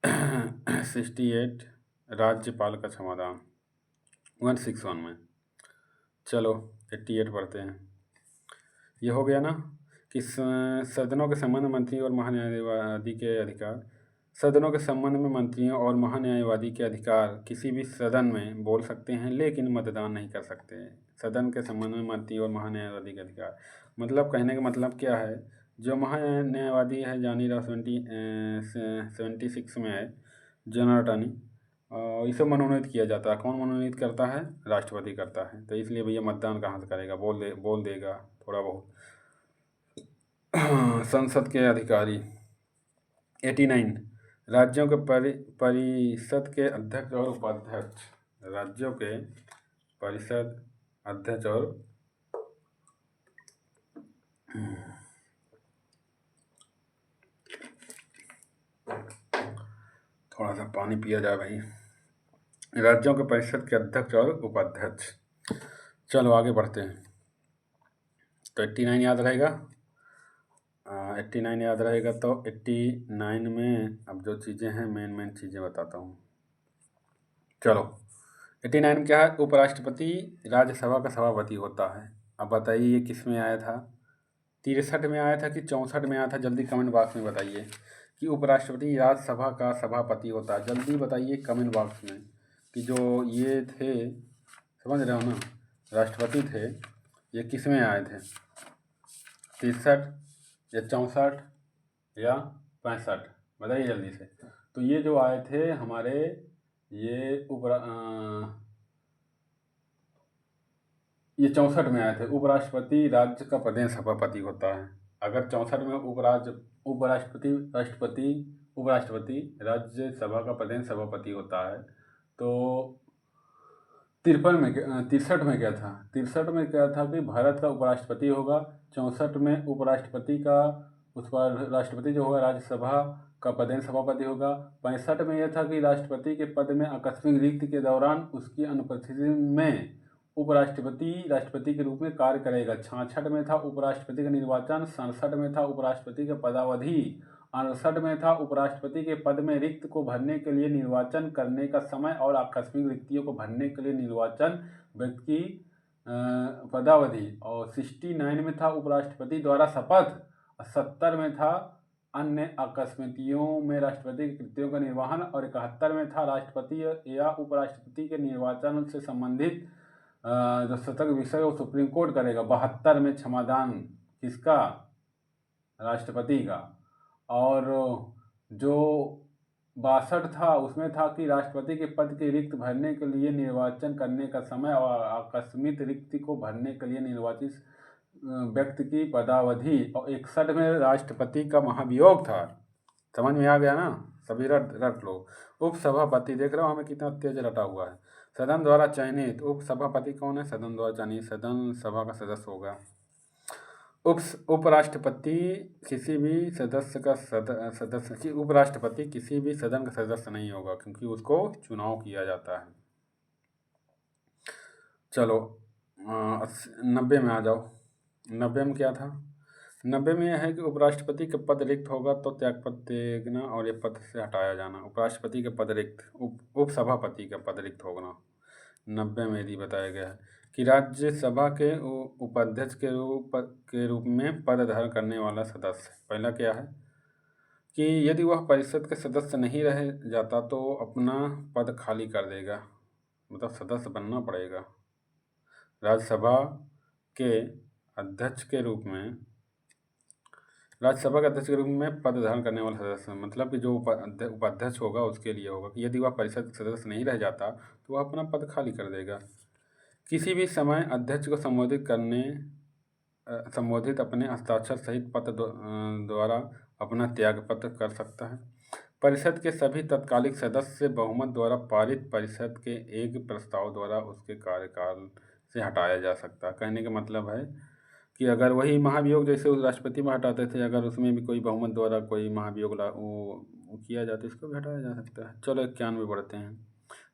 168 राज्यपाल का क्षमादान 161 में। चलो 88 पढ़ते हैं। ये हो गया ना कि सदनों के संबंध में मंत्री और महान्यायवादी के अधिकार। सदनों के संबंध में मंत्रियों और महान्यायवादी के अधिकार किसी भी सदन में बोल सकते हैं, लेकिन मतदान नहीं कर सकते हैं। सदन के संबंध में मंत्री और महान्यायवादी के अधिकार, मतलब कहने का मतलब क्या है? जो महान्यायवादी है, जानी रहा 76 में है, जनरल अटॉर्नी, इसे मनोनीत किया जाता है। कौन मनोनीत करता है? राष्ट्रपति करता है। तो इसलिए भैया मतदान कहाँ से करेगा? बोल देगा थोड़ा बहुत। संसद के अधिकारी। 89 राज्यों के परिषद के अध्यक्ष और उपाध्यक्ष। राज्यों के परिषद अध्यक्ष और सा पानी पिया जाए भाई। राज्यों के परिषद के अध्यक्ष और उपाध्यक्ष। चलो आगे बढ़ते हैं। तो 89 याद रहेगा। 89 याद रहेगा तो 89 में अब जो चीज़ें हैं मेन चीज़ें बताता हूँ। चलो 89 में क्या है, उपराष्ट्रपति राज्यसभा का सभापति होता है। अब बताइए ये किस में आया था, 63 में आया था कि 64 में आया था? जल्दी कमेंट बॉक्स में बताइए कि उपराष्ट्रपति राज्यसभा का सभापति होता है। जल्दी बताइए कमेंट बॉक्स में कि जो ये थे, समझ रहे हो ना, राष्ट्रपति थे, ये किस में आए थे, 63 या 64 या 65? बताइए जल्दी से। तो ये जो आए थे हमारे, ये ये 64 में आए थे। उपराष्ट्रपति राज्य का प्रदेश सभापति होता है। अगर 64 में उपराष्ट्रपति राज्यसभा का प्रदेश सभापति होता है, तो 63 में क्या था, 63 में क्या था कि भारत का उपराष्ट्रपति होगा। 64 में उपराष्ट्रपति का उस पर राष्ट्रपति जो होगा राज्यसभा का प्रदेश सभापति होगा। 65 में यह था कि राष्ट्रपति के पद में आकस्मिक रिक्ति के दौरान उसकी अनुपस्थिति में उपराष्ट्रपति राष्ट्रपति के रूप में कार्य करेगा। 66 में था उपराष्ट्रपति का निर्वाचन। 67 में था उपराष्ट्रपति का पदावधि। 68 में था उपराष्ट्रपति के पद में रिक्त को भरने के लिए निर्वाचन करने का समय और आकस्मिक रिक्तियों को भरने के लिए निर्वाचन व्यक्ति की पदावधि। और 69 में था उपराष्ट्रपति द्वारा शपथ। 70 में था अन्य आकस्मिकताओं में राष्ट्रपति की कृतियों का निर्वहन। और 71 में था राष्ट्रपति या उपराष्ट्रपति के निर्वाचन से संबंधित जो सतर्क विषय वो सुप्रीम कोर्ट करेगा। 72 में क्षमादान किसका, राष्ट्रपति का। और जो 62 था उसमें था कि राष्ट्रपति के पद के रिक्त भरने के लिए निर्वाचन करने का समय और आकस्मिक रिक्ति को भरने के लिए निर्वाचित व्यक्ति की पदावधि। और 61 में राष्ट्रपति का महाभियोग था। समझ में आ गया ना, सभी रट लो। उपसभापति, देख रहे हो हमें कितना तेज रटा हुआ है। सदन द्वारा चयनित उपसभापति कौन है, सदन द्वारा चयनित, सदन सभा का सदस्य होगा। उपराष्ट्रपति किसी भी सदस्य का सदस्य उपराष्ट्रपति किसी भी सदन का सदस्य नहीं होगा क्योंकि उसको चुनाव किया जाता है। चलो 90 में आ जाओ। 90 में क्या था, 90 में यह है कि उपराष्ट्रपति का पद रिक्त होगा तो त्यागपत्र देना और ये पद से हटाया जाना। उपराष्ट्रपति का पद रिक्त, उपसभापति का पद रिक्त होगा। 90 में यदि बताया गया है कि राज्यसभा के उपाध्यक्ष के रूप में पद धारण करने वाला सदस्य, पहला क्या है कि यदि वह परिषद के सदस्य नहीं रह जाता तो अपना पद खाली कर देगा, मतलब सदस्य बनना पड़ेगा। राज्यसभा के अध्यक्ष के रूप में, राज्यसभा के अध्यक्ष के रूप में पद धारण करने वाला सदस्य, मतलब कि जो उपाध्यक्ष होगा उसके लिए होगा कि यदि वह परिषद के सदस्य नहीं रह जाता तो वह अपना पद खाली कर देगा। किसी भी समय अध्यक्ष को संबोधित अपने हस्ताक्षर सहित पत्र द्वारा अपना त्यागपत्र कर सकता है। परिषद के सभी तत्कालिक सदस्य बहुमत द्वारा पारित परिषद के एक प्रस्ताव द्वारा उसके कार्यकाल से हटाया जा सकता है। कहने का मतलब है कि अगर वही महाभियोग जैसे उस राष्ट्रपति में हटाते थे, अगर उसमें भी कोई बहुमत द्वारा कोई महाभियोग वो किया जाता है, इसको भी हटाया जा सकता है। चलो 91 बढ़ते हैं।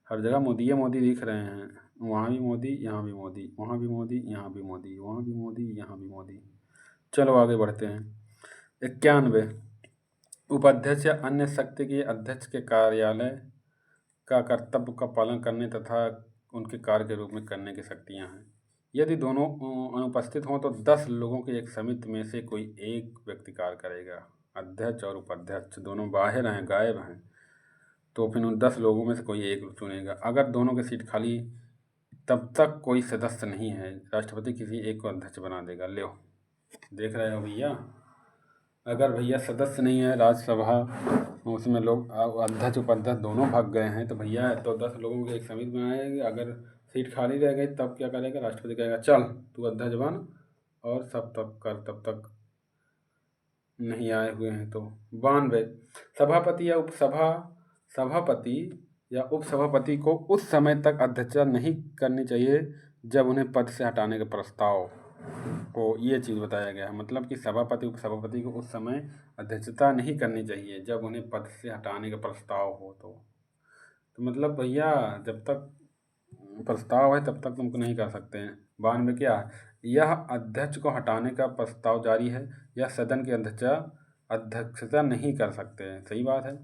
हर जगह मोदी दिख रहे हैं, वहाँ भी मोदी, यहाँ भी मोदी, वहाँ भी मोदी, यहाँ भी मोदी, वहाँ भी मोदी, यहाँ भी मोदी। चलो आगे बढ़ते हैं। 91 उपाध्यक्ष या अन्य शक्ति के अध्यक्ष के कार्यालय का कर्तव्य का पालन करने तथा उनके कार्य के रूप में करने की शक्तियाँ हैं। यदि दोनों अनुपस्थित हों तो 10 लोगों की एक समिति में से कोई एक व्यक्ति कार्य करेगा। अध्यक्ष और उपाध्यक्ष दोनों बाहर हैं, गायब हैं, तो फिर उन 10 लोगों में से कोई एक चुनेगा। अगर दोनों की सीट खाली तब तक कोई सदस्य नहीं है, राष्ट्रपति किसी एक को अध्यक्ष बना देगा। लो देख रहे हो भैया, अगर भैया सदस्य नहीं है राज्यसभा उसमें, लोग अध्यक्ष उपाध्यक्ष दोनों भाग गए हैं, तो भैया तो 10 लोगों की एक समिति बनाएगी। अगर सीट खाली रह गई तब क्या करेगा, राष्ट्रपति कहेगा चल तू अध्यक्ष बन, और सब तब कर, तब तक नहीं आए हुए हैं तो 92 सभापति या उपसभापति को उस समय तक अध्यक्षता नहीं करनी चाहिए जब उन्हें पद से हटाने का प्रस्ताव को, ये चीज़ बताया गया है। मतलब कि सभापति उपसभापति को उस समय अध्यक्षता नहीं करनी चाहिए जब उन्हें पद से हटाने का प्रस्ताव हो। तो तो मतलब भैया जब तक प्रस्ताव है तब तक तुमको नहीं कर सकते हैं। 92 क्या है, यह अध्यक्ष को हटाने का प्रस्ताव जारी है, यह सदन की अध्यक्षता नहीं कर सकते हैं। सही बात है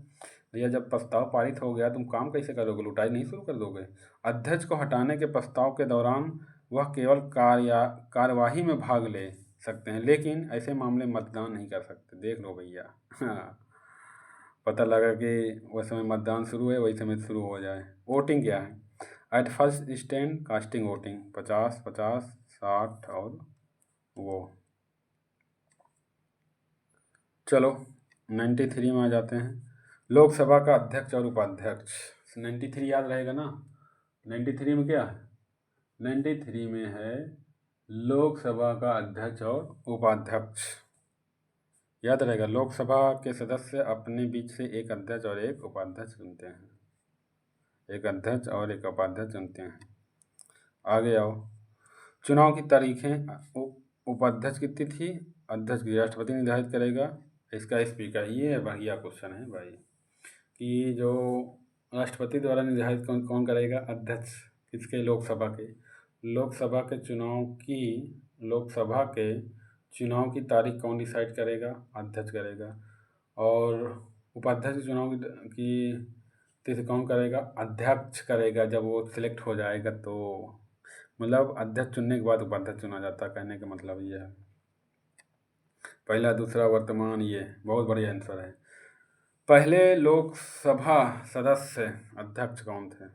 भैया, जब प्रस्ताव पारित हो गया तुम काम कैसे करोगे, लुटाई नहीं शुरू कर दोगे। अध्यक्ष को हटाने के प्रस्ताव के दौरान वह केवल कार्यवाही में भाग ले सकते हैं, लेकिन ऐसे मामले में मतदान नहीं कर सकते। देख लो भैया पता लगा कि उस समय मतदान शुरू है, वही समय शुरू हो जाए। वोटिंग क्या है, at first stand casting voting 50 50 60 और वो। चलो 93 में आ जाते हैं, लोकसभा का अध्यक्ष और उपाध्यक्ष। 93 याद रहेगा ना, 93 में क्या है, 93 में है लोकसभा का अध्यक्ष और उपाध्यक्ष। याद रहेगा, लोकसभा के सदस्य अपने बीच से एक अध्यक्ष और एक उपाध्यक्ष चुनते हैं, एक अध्यक्ष और एक उपाध्यक्ष चुनते हैं। आगे आओ, चुनाव की तारीखें, उपाध्यक्ष की तिथि, अध्यक्ष की राष्ट्रपति निर्धारित करेगा, इसका स्पीकर। ये बढ़िया क्वेश्चन है भाई कि जो राष्ट्रपति द्वारा निर्धारित कौन कौन करेगा, अध्यक्ष किसके, लोकसभा के। लोकसभा के चुनाव की तारीख कौन डिसाइड करेगा, अध्यक्ष करेगा। और उपाध्यक्ष चुनाव की तिथि कौन करेगा, अध्यक्ष करेगा जब वो सिलेक्ट हो जाएगा तो। मतलब अध्यक्ष चुनने के बाद उपाध्यक्ष चुना जाता है, कहने का मतलब ये है। पहला दूसरा वर्तमान, ये बहुत बढ़िया आंसर है। पहले लोकसभा सदस्य अध्यक्ष कौन थे,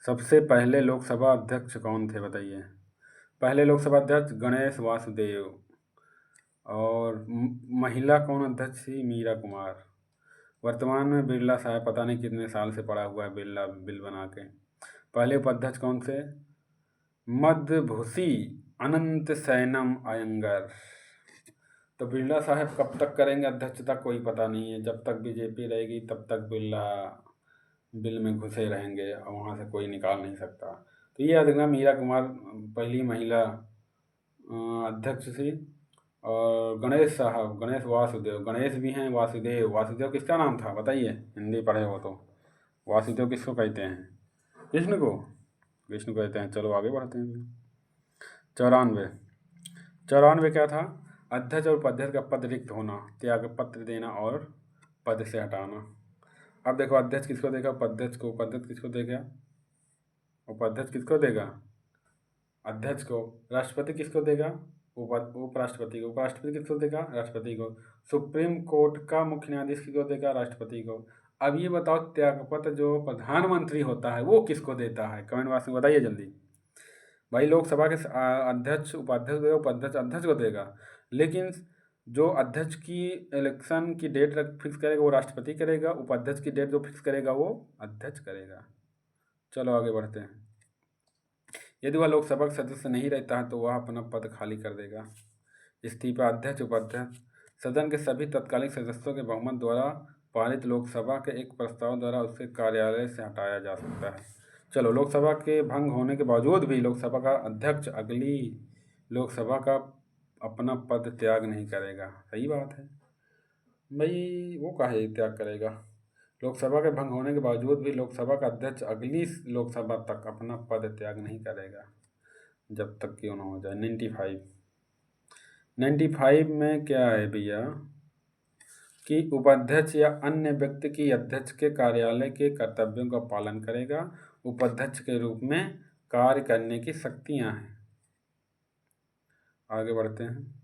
सबसे पहले लोकसभा अध्यक्ष कौन थे बताइए। पहले लोकसभा अध्यक्ष गणेश वासुदेव, और महिला कौन अध्यक्ष थी, मीरा कुमार। वर्तमान में बिरला साहब, पता नहीं कितने साल से पड़ा हुआ है बिरला बिल बना के। पहले उपाध्यक्ष कौन थे, मदभूषी अनंत सैनम अयंगर। तो बिरला साहब कब तक करेंगे अध्यक्षता कोई पता नहीं है, जब तक बीजेपी रहेगी तब तक बिरला बिल में घुसे रहेंगे और वहाँ से कोई निकाल नहीं सकता। तो ये याद रखना, मीरा कुमार पहली महिला अध्यक्ष थी। और गणेश साहब, गणेश वासुदेव, गणेश भी हैं, वासुदेव, वासुदेव किसका नाम था बताइए, हिंदी पढ़े हो तो। वासुदेव किसको कहते हैं, कृष्ण को, कृष्ण कहते हैं। चलो आगे बढ़ते हैं। 94 क्या था, अध्यक्ष और उपाध्यक्ष का पद रिक्त होना, त्याग पत्र देना और पद से हटाना। अब देखो, अध्यक्ष किसको देगा, उपाध्यक्ष को। उपाध्यक्ष किसको देगा, उपाध्यक्ष किसको देगा, अध्यक्ष को। राष्ट्रपति किसको देगा, उपराष्ट्रपति को। उपराष्ट्रपति किसको देगा, राष्ट्रपति को। सुप्रीम कोर्ट का मुख्य न्यायाधीश किसको देगा, राष्ट्रपति को। अब ये बताओ, त्यागपत्र जो प्रधानमंत्री होता है वो किसको देता है, कमेंट बॉक्स में बताइए जल्दी। भाई लोकसभा के अध्यक्ष उपाध्यक्ष देगा, उपाध्यक्ष अध्यक्ष को देगा, लेकिन जो अध्यक्ष की इलेक्शन की डेट फिक्स करेगा वो राष्ट्रपति करेगा, उपाध्यक्ष की डेट जो फिक्स करेगा वो अध्यक्ष करेगा। चलो आगे बढ़ते हैं। यदि वह लोकसभा का सदस्य नहीं रहता है तो वह अपना पद खाली कर देगा। इस्तीफा, अध्यक्ष उपाध्यक्ष, सदन के सभी तत्कालीन सदस्यों के बहुमत द्वारा पारित लोकसभा के एक प्रस्ताव द्वारा उसके कार्यालय से हटाया जा सकता है। चलो, लोकसभा के भंग होने के बावजूद भी लोकसभा का अध्यक्ष अगली लोकसभा का अपना पद त्याग नहीं करेगा। सही बात है भाई, वो काहे त्याग करेगा। लोकसभा के भंग होने के बावजूद भी लोकसभा का अध्यक्ष अगली लोकसभा तक अपना पद त्याग नहीं करेगा, जब तक कि ना हो जाए। 95 में क्या है भैया कि उपाध्यक्ष या अन्य व्यक्ति की अध्यक्ष के कार्यालय के कर्तव्यों का पालन करेगा, उपाध्यक्ष के रूप में कार्य करने की शक्तियां हैं। आगे बढ़ते हैं।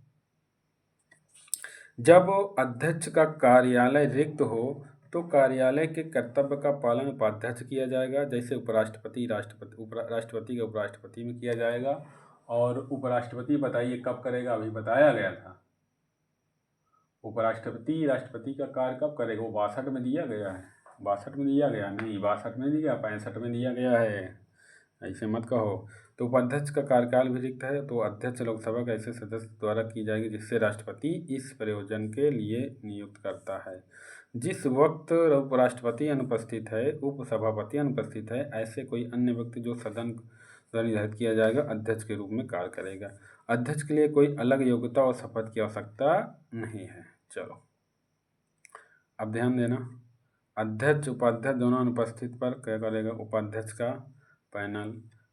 जब अध्यक्ष का कार्यालय रिक्त हो तो कार्यालय के कर्तव्य का पालन उपाध्यक्ष किया जाएगा, जैसे राष्ट्रपति के उपराष्ट्रपति में किया जाएगा। और उपराष्ट्रपति बताइए कब करेगा, अभी बताया गया था। उपराष्ट्रपति राष्ट्रपति का कार्य कब करेगा, वो 62 में दिया गया है। 62 में दिया गया नहीं, 62 में दिया, 65 में दिया गया है, ऐसे मत कहो। तो उपाध्यक्ष का कार्यकाल भी रिक्त है, तो अध्यक्ष लोकसभा के ऐसे सदस्य द्वारा की जाएगी जिससे राष्ट्रपति इस प्रयोजन के लिए नियुक्त करता है। जिस वक्त उपराष्ट्रपति अनुपस्थित है, उपसभापति अनुपस्थित है, ऐसे कोई अन्य व्यक्ति जो सदन द्वारा निर्धारित किया जाएगा अध्यक्ष के रूप में कार्य करेगा। अध्यक्ष के लिए कोई अलग योग्यता और शपथ की आवश्यकता नहीं है। चलो अब ध्यान देना, अध्यक्ष उपाध्यक्ष दोनों अनुपस्थित पर क्या करेगा, उपाध्यक्ष का पैनल,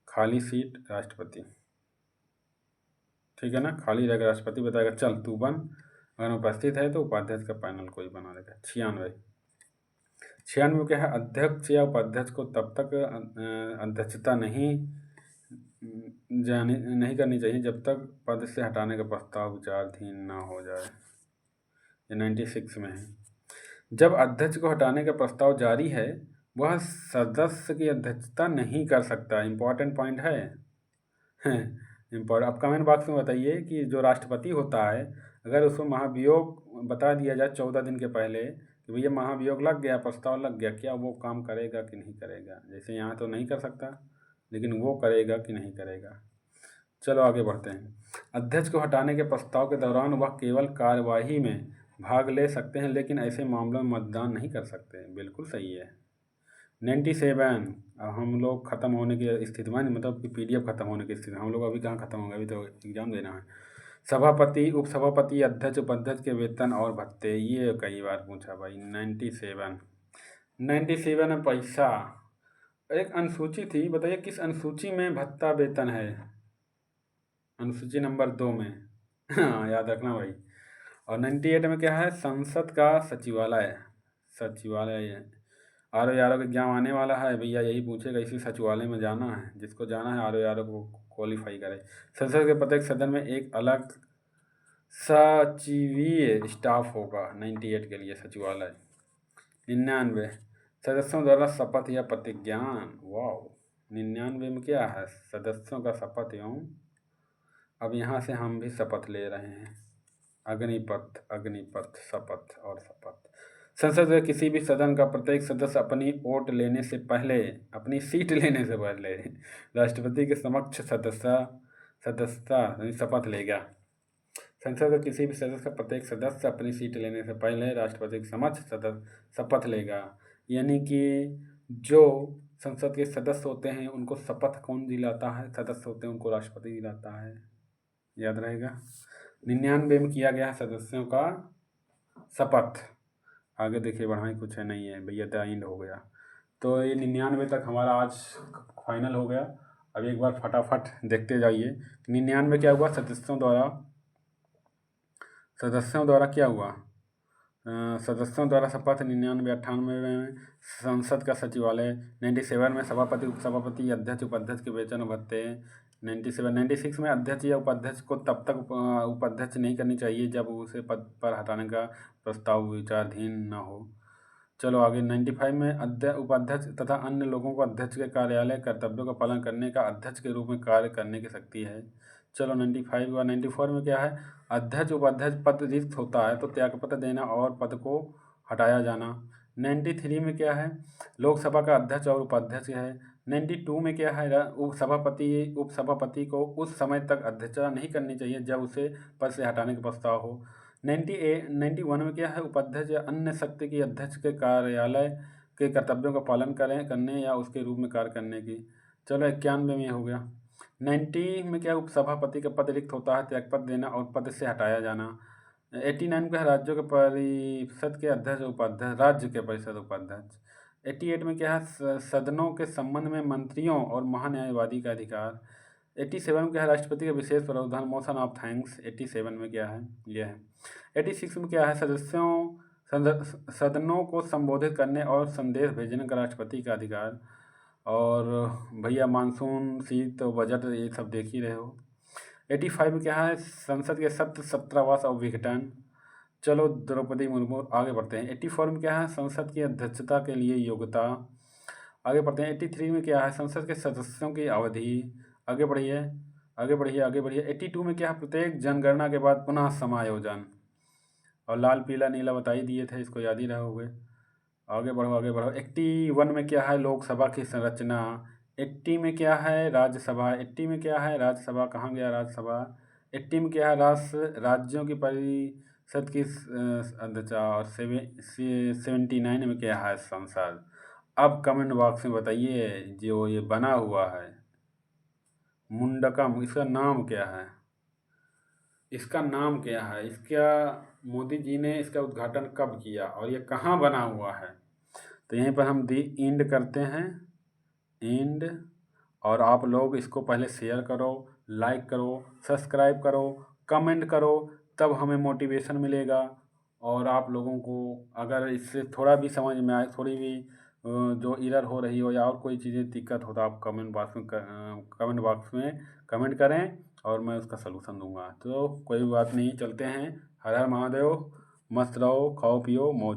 खाली सीट राष्ट्रपति, ठीक है ना, खाली रहेगा राष्ट्रपति बताएगा चल तू बन, अगर उपस्थित है तो उपाध्यक्ष का पैनल कोई बना देगा। 96 क्या है, अध्यक्ष या उपाध्यक्ष को तब तक अध्यक्षता नहीं करनी चाहिए जब तक पद से हटाने का प्रस्ताव विचाराधीन न हो जाए। ये 96 में है। जब अध्यक्ष को हटाने का प्रस्ताव जारी है वह सदस्य की अध्यक्षता नहीं कर सकता। इम्पोर्टेंट पॉइंट है इम्पोर्टेंट। अब कमेंट बॉक्स में बताइए कि जो राष्ट्रपति होता है अगर उसको महाभियोग बता दिया जाए 14 दिन के पहले कि भैया महाभियोग लग गया, प्रस्ताव लग गया, क्या वो काम करेगा कि नहीं करेगा। जैसे यहाँ तो नहीं कर सकता, लेकिन वो करेगा कि नहीं करेगा। चलो आगे बढ़ते हैं। अध्यक्ष को हटाने के प्रस्ताव के दौरान वह केवल कार्यवाही में भाग ले सकते हैं, लेकिन ऐसे मामलों में मतदान नहीं कर सकते। बिल्कुल सही है। 97 हम लोग ख़त्म होने की स्थिति में, मतलब कि PDF ख़त्म होने की स्थिति, हम लोग अभी कहाँ ख़त्म होंगे, अभी तो एग्ज़ाम देना है। सभापति, उपसभापति, अध्यक्ष, उपाध्यक्ष के वेतन और भत्ते, ये कई बार पूछा भाई। 97 में पैसा, एक अनुसूची थी, बताइए किस अनुसूची में भत्ता वेतन है। अनुसूची नंबर 2 में हाँ याद रखना भाई। और 98 में क्या है, संसद का सचिवालय। RO का एग्जाम आने वाला है भैया, यही पूछेगा, इसी सचिवालय में जाना है। जिसको जाना है RO को क्वालिफाई करे। संसद के प्रत्येक सदन में एक अलग सचिवीय स्टाफ होगा। 98 के लिए सचिवालय। 99 सदस्यों द्वारा शपथ या प्रतिज्ञान। वाह। 99 में क्या है, सदस्यों का शपथ एवं, अब यहाँ से हम भी शपथ ले रहे हैं, अग्निपथ, शपथ और शपथ। संसद के किसी भी सदन का प्रत्येक सदस्य अपनी वोट लेने से पहले, अपनी सीट लेने से पहले राष्ट्रपति के समक्ष सदस्यता शपथ लेगा। संसद के किसी भी सदस्य का प्रत्येक सदस्य अपनी सीट लेने से पहले राष्ट्रपति के समक्ष शपथ लेगा। यानी कि जो संसद के सदस्य होते हैं उनको शपथ कौन दिलाता है, सदस्य होते हैं उनको राष्ट्रपति दिलाता है, याद रहेगा। 99 में किया गया सदस्यों का शपथ। आगे देखिए बढ़ाएं, कुछ है नहीं है भैया, द एंड हो गया। तो ये 99 तक हमारा आज फाइनल हो गया। अब एक बार फटाफट देखते जाइए। 99 क्या हुआ, सदस्यों द्वारा क्या हुआ, सदस्यों द्वारा शपथ। 99 98 में संसद का सचिवालय। 97 में सभापति, उपसभापति, अध्यक्ष, उपाध्यक्ष के वेतन और भत्ते। 96 में अध्यक्ष या उपाध्यक्ष को तब तक उपाध्यक्ष नहीं करनी चाहिए जब उसे पद पर हटाने का प्रस्ताव विचाराधीन न हो। चलो आगे। 95 में उपाध्यक्ष तथा अन्य लोगों को अध्यक्ष के कार्यालय कर्तव्यों का पालन करने का अध्यक्ष के रूप में कार्य करने की शक्ति है। चलो 95 हुआ। 94 में क्या है, अध्यक्ष उपाध्यक्ष पद रिक्त होता है तो त्यागपत्र देना और पद को हटाया जाना। 93 में क्या है, लोकसभा का अध्यक्ष और उपाध्यक्ष है। 92 में क्या है, उपसभापति को उस समय तक अध्यक्षता नहीं करनी चाहिए जब उसे पद से हटाने का प्रस्ताव हो। 91 में क्या है, उपाध्यक्ष या अन्य शक्ति की अध्यक्ष के कार्यालय के कर्तव्यों का पालन करने या उसके रूप में कार्य करने की। चलो 91 में हो गया। 90 में क्या, उपसभापति का पद रिक्त होता है, त्यागपत्र देना और पद से हटाया जाना। 89 का है, राज्यों के परिषद के अध्यक्ष उपाध्यक्ष, राज्य के परिषद उपाध्यक्ष। 88 में क्या है, सदनों के संबंध में मंत्रियों और महान्यायवादी का अधिकार। 87 में क्या है, राष्ट्रपति का विशेष प्रावधान, मोशन ऑफ थैंक्स। 87 में क्या है, यह है। 86 में क्या है, सदनों को संबोधित करने और संदेश भेजने का राष्ट्रपति का अधिकार। और भैया मानसून, शीत, बजट, ये सब देख ही रहे हो। 85 में क्या है, संसद के सत्र, छात्रावास और विघटन। चलो द्रौपदी मुर्मू। आगे बढ़ते हैं। 84 में क्या है, संसद की अध्यक्षता के लिए योग्यता। आगे बढ़ते हैं। 83 में क्या है, संसद के सदस्यों की अवधि। आगे बढ़िए 82 में क्या है, प्रत्येक जनगणना के बाद पुनः समायोजन। और लाल पीला नीला बता ही दिए थे, इसको याद ही रहोगे। आगे बढ़ो। 81 में क्या है, लोकसभा की संरचना। 80 में क्या है, राज्यसभा। 80 में क्या है, राज्यसभा, कहाँ गया राज्यसभा। 80 में क्या है, राज्यों की परिषद की अध्यक्षता। और 79 में क्या है, संसद। अब कमेंट बॉक्स में बताइए, जो ये बना हुआ है मुंडकम, इसका नाम क्या है, इसका मोदी जी ने इसका उद्घाटन कब किया और ये कहाँ बना हुआ है। तो यहीं पर हम दी इंड करते हैं, इंड। और आप लोग इसको पहले शेयर करो, लाइक करो, सब्सक्राइब करो, कमेंट करो, तब हमें मोटिवेशन मिलेगा। और आप लोगों को अगर इससे थोड़ा भी समझ में आए, थोड़ी भी जो एरर हो रही हो या और कोई चीज़ें दिक्कत हो, तो आप कमेंट बॉक्स में कमेंट करें और मैं उसका सलूशन दूंगा। तो कोई बात नहीं, चलते हैं। हर हर महादेव। मस्त रहो, खाओ पियो, मौज